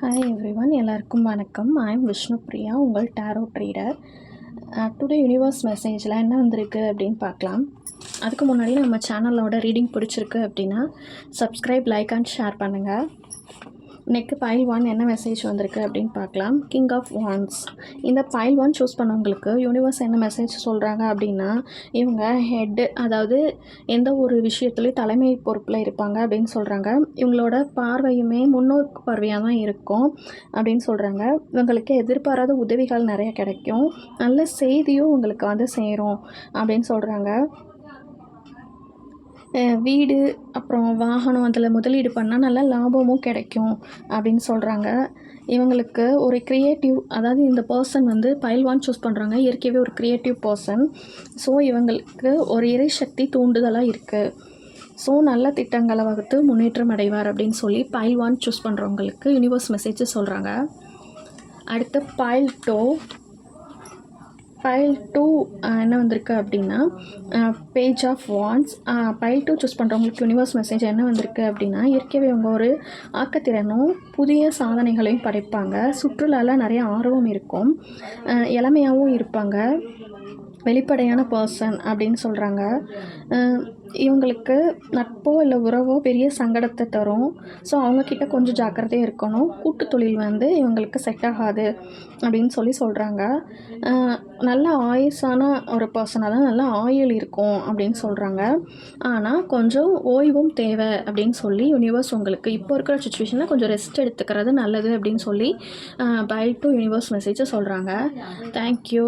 Hi everyone, எல்லாருக்கும் வணக்கம். I am Vishnupriya, உங்கள் டேரோட் ரீடர். டுடே யூனிவர்ஸ் மெசேஜில் என்ன வந்திருக்கு அப்படின்னு பார்க்கலாம். அதுக்கு முன்னாடி நம்ம சேனலோட ரீடிங் பிடிச்சிருக்கு அப்படின்னா சப்ஸ்கிரைப், லைக் அண்ட் ஷேர் பண்ணுங்கள். நெக்ஸ்ட் பைல் 1 என்ன மெசேஜ் வந்திருக்கு அப்படின்னு பார்க்கலாம். King of wands. இந்த பைல் 1 சூஸ் பண்ணவங்களுக்கு யூனிவர்ஸ் என்ன மெசேஜ் சொல்கிறாங்க அப்படின்னா, இவங்க ஹெட்டு, அதாவது எந்த ஒரு விஷயத்துலையும் தலைமை பொறுப்பில் இருப்பாங்க அப்படின்னு சொல்கிறாங்க. இவங்களோட பார்வையுமே முன்னோக்கு பார்வையாக தான் இருக்கும் அப்படின்னு சொல்கிறாங்க. இவங்களுக்கு எதிர்பாராத உதவிகள் நிறைய கிடைக்கும், நல்ல செய்தியும் உங்களுக்கு வந்து சேரும் அப்படின்னு சொல்கிறாங்க. வீடு அப்புறம் வாகனம் அதில் முதலீடு பண்ணால் நல்ல லாபமும் கிடைக்கும் அப்படின்னு சொல்கிறாங்க. இவங்களுக்கு ஒரு க்ரியேட்டிவ், அதாவது இந்த பர்சன் வந்து பைல் 1 சூஸ் பண்ணுறாங்க, இயற்கையாகவே ஒரு க்ரியேட்டிவ் பர்சன். ஸோ இவங்களுக்கு ஒரு இறைசக்தி தூண்டுதலாக இருக்குது. ஸோ நல்ல திட்டங்களை வகுத்து முன்னேற்றம் அடைவார் அப்படின்னு சொல்லி பைல் 1 சூஸ் பண்ணுறவங்களுக்கு யூனிவர்ஸ் மெசேஜ் சொல்கிறாங்க. அடுத்து பைல் 2 என்ன வந்திருக்கு அப்படின்னா, பேஜ் ஆஃப் வாண்ட்ஸ். பைல் 2 சூஸ் பண்ணுறவங்களுக்கு யூனிவர்ஸ் மெசேஜ் என்ன வந்திருக்கு அப்படின்னா, இயற்கையாகவே அவங்க ஒரு ஆக்கத்திறனும் புதிய சாதனைகளையும் படைப்பாங்க. சுற்றுலாவில் நிறைய ஆர்வம் இருக்கும், இளமையாகவும் இருப்பாங்க, வெளிப்படையான பர்சன் அப்படின்னு சொல்கிறாங்க. இவங்களுக்கு நட்போ இல்லை உறவோ பெரிய சங்கடத்தை தரும். ஸோ அவங்கக்கிட்ட கொஞ்சம் ஜாக்கிரதையாக இருக்கணும். கூட்டு தொழில் வந்து இவங்களுக்கு செட் ஆகாது அப்படின்னு சொல்கிறாங்க. நல்ல ஆயுசான ஒரு பர்சனாக தான், நல்ல ஆயுள் இருக்கும் அப்படின்னு சொல்கிறாங்க. ஆனால் கொஞ்சம் ஓய்வும் தேவை அப்படின்னு சொல்லி யூனிவர்ஸ் உங்களுக்கு இப்போ இருக்கிற சுச்சுவேஷனில் கொஞ்சம் ரெஸ்ட் எடுத்துக்கிறது நல்லது அப்படின்னு சொல்லி பைல் 2 யூனிவர்ஸ் மெசேஜை சொல்கிறாங்க. தேங்க்யூ.